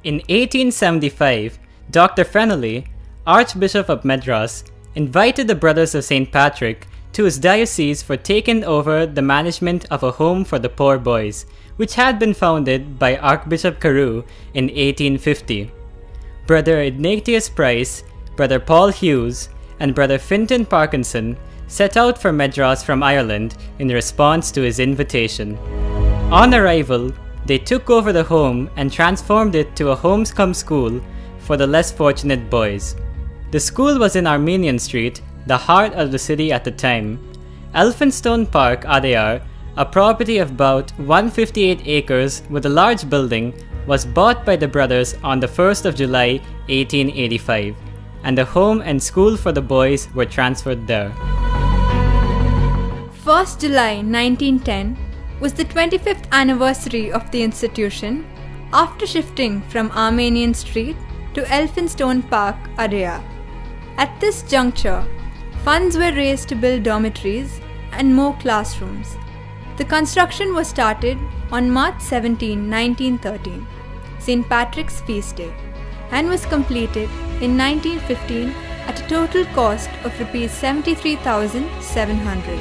In 1875, Dr. Frenelly, Archbishop of Madras, invited the Brothers of St. Patrick to his diocese for taking over the management of a home for the poor boys, which had been founded by Archbishop Carew in 1850. Brother Ignatius Price, Brother Paul Hughes, and Brother Finton Parkinson set out for Madras from Ireland in response to his invitation. On arrival, they took over the home and transformed it to a home-cum school for the less fortunate boys. The school was in Armenian Street, the heart of the city at the time. Elphinstone Park, Adayar, a property of about 158 acres with a large building, was bought by the brothers on the 1st of July 1885, and the home and school for the boys were transferred there. 1st July 1910 was the 25th anniversary of the institution after shifting from Armenian Street to Elphinstone Park, Adayar. At this juncture, funds were raised to build dormitories and more classrooms. The construction was started on March 17, 1913, St. Patrick's feast day, and was completed in 1915 at a total cost of Rs 73,700.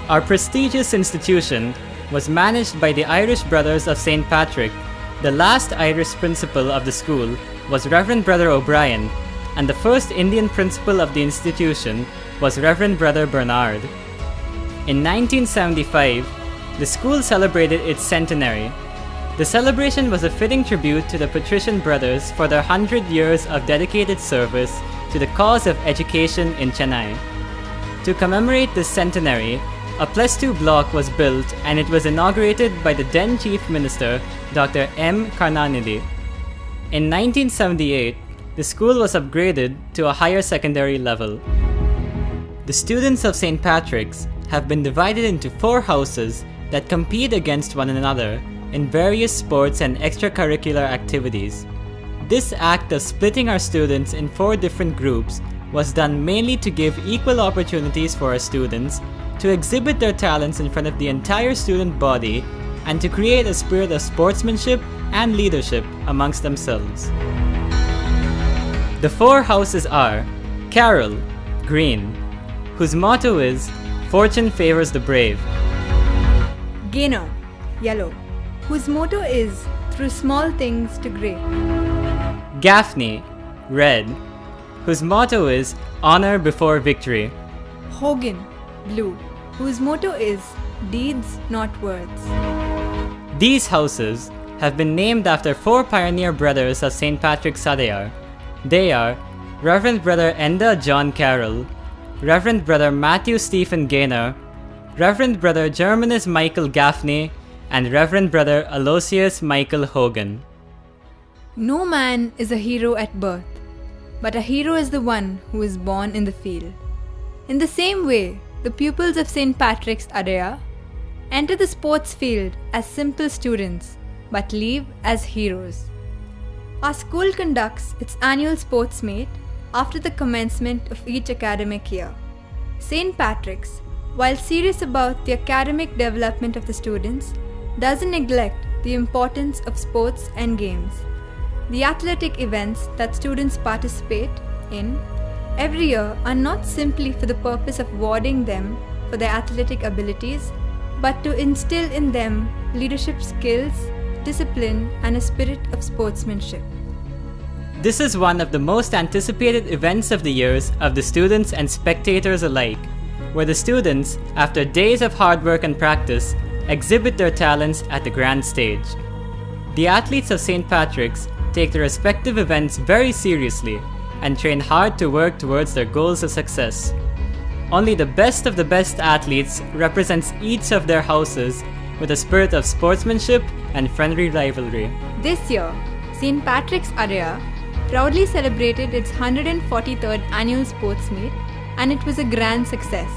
Our prestigious institution was managed by the Irish Brothers of St. Patrick. The last Irish principal of the school was Reverend Brother O'Brien, and the first Indian principal of the institution was Reverend Brother Bernard. In 1975, the school celebrated its centenary. The celebration was a fitting tribute to the Patrician Brothers for their 100 years of dedicated service to the cause of education in Chennai. To commemorate this centenary, a +2 block was built and it was inaugurated by the then Chief Minister, Dr. M. Karnanidhi. In 1978, the school was upgraded to a higher secondary level. The students of St. Patrick's have been divided into 4 houses that compete against one another in various sports and extracurricular activities. This act of splitting our students in 4 different groups was done mainly to give equal opportunities for our students to exhibit their talents in front of the entire student body and to create a spirit of sportsmanship and leadership amongst themselves. The 4 houses are Carroll, green, whose motto is "Fortune favors the brave." Gaynor, yellow, whose motto is "Through small things to great." Gaffney, red, whose motto is "Honor before victory." Hogan, blue, whose motto is "Deeds, not words." These houses have been named after 4 pioneer brothers of St. Patrick's Adayar. They are Reverend Brother Enda John Carroll, Reverend Brother Matthew Stephen Gaynor, Reverend Brother Germanus Michael Gaffney, and Reverend Brother Aloysius Michael Hogan. No man is a hero at birth, but a hero is the one who is born in the field. In the same way, the pupils of St. Patrick's Adayar enter the sports field as simple students, but leave as heroes. Our school conducts its annual sports meet after the commencement of each academic year. St. Patrick's, while serious about the academic development of the students, doesn't neglect the importance of sports and games. The athletic events that students participate in every year are not simply for the purpose of rewarding them for their athletic abilities, but to instill in them leadership skills, discipline, and a spirit of sportsmanship. This is one of the most anticipated events of the years of the students and spectators alike, where the students, after days of hard work and practice, exhibit their talents at the grand stage. The athletes of St. Patrick's take their respective events very seriously and train hard to work towards their goals of success. Only the best of the best athletes represents each of their houses with a spirit of sportsmanship and friendly rivalry. This year, St. Patrick's Adayar proudly celebrated its 143rd annual sports meet, and it was a grand success.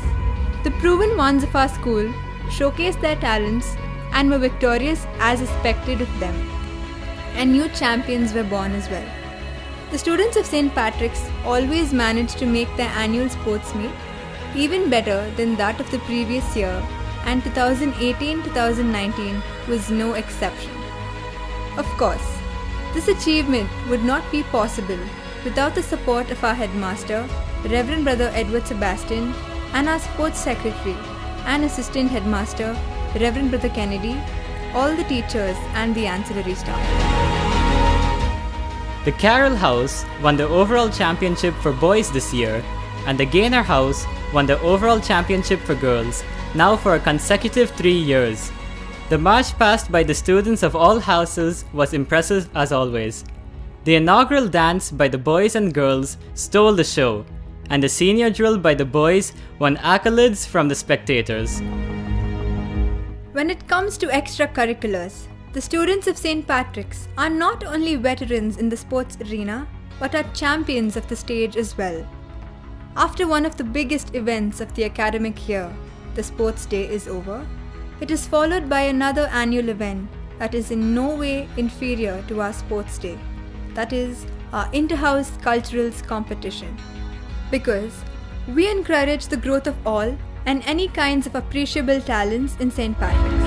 The proven ones of our school showcased their talents and were victorious as expected of them, and new champions were born as well. The students of St. Patrick's always managed to make their annual sports meet even better than that of the previous year, and 2018-2019 was no exception. Of course, This achievement would not be possible without the support of our headmaster, Reverend Brother Edward Sebastian, and our sports secretary and assistant headmaster, Reverend Brother Kennedy, all the teachers and the ancillary staff. The Carroll House won the overall championship for boys this year, and the Gaynor House won the overall championship for girls, now for a consecutive 3 years. The march past by the students of all houses was impressive as always. The inaugural dance by the boys and girls stole the show, and the senior drill by the boys won accolades from the spectators. When it comes to extracurriculars, the students of St. Patrick's are not only veterans in the sports arena, but are champions of the stage as well. After one of the biggest events of the academic year, the Sports Day, is over, it is followed by another annual event that is in no way inferior to our Sports Day, that is, our Inter-House Culturals competition. Because we encourage the growth of all and any kinds of appreciable talents in St. Patrick's.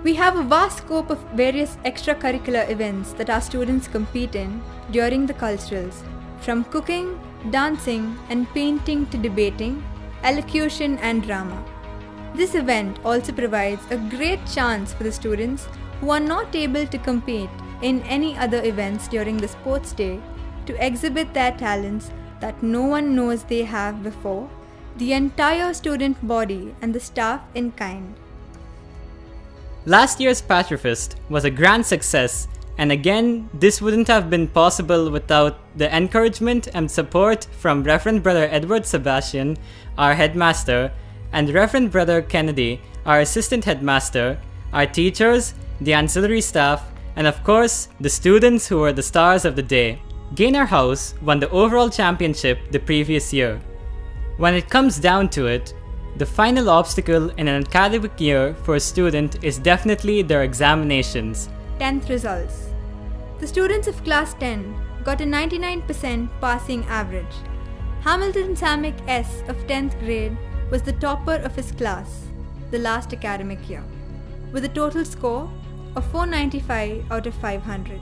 We have a vast scope of various extracurricular events that our students compete in during the culturals, from cooking, dancing and painting to debating, elocution and drama. This event also provides a great chance for the students who are not able to compete in any other events during the Sports Day to exhibit their talents that no one knows they have before the entire student body and the staff in kind. Last year's Patrifest was a grand success, and again, this wouldn't have been possible without the encouragement and support from Reverend Brother Edward Sebastian, our headmaster, and Reverend Brother Kennedy, our assistant headmaster, our teachers, the ancillary staff, and of course, the students who were the stars of the day. Gaynor House won the overall championship the previous year. When it comes down to it, the final obstacle in an academic year for a student is definitely their examinations. 10th results. The students of class 10 got a 99% passing average. Hamilton Samick S of 10th grade was the topper of his class the last academic year, with a total score of 495 out of 500.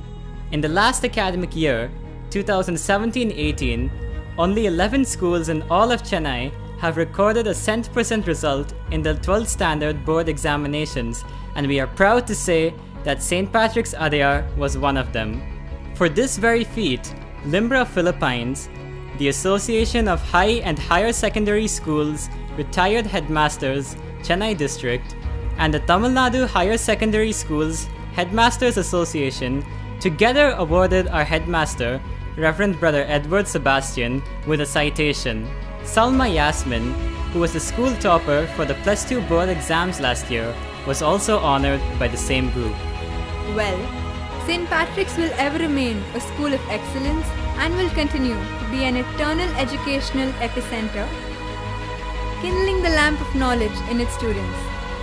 In the last academic year, 2017-18, only 11 schools in all of Chennai have recorded a cent% result in the 12th standard board examinations, and we are proud to say that St. Patrick's Adyar was one of them. For this very feat, Limbra Philippines, the Association of High and Higher Secondary Schools Retired Headmasters, Chennai District, and the Tamil Nadu Higher Secondary Schools Headmasters Association together awarded our headmaster, Reverend Brother Edward Sebastian, with a citation. Salma Yasmin, who was the school topper for the Plus 2 board exams last year, was also honored by the same group. Well, St. Patrick's will ever remain a school of excellence and will continue to be an eternal educational epicenter, kindling the lamp of knowledge in its students,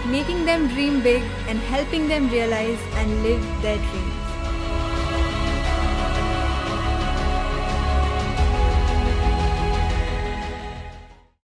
making them dream big and helping them realize and live their dreams.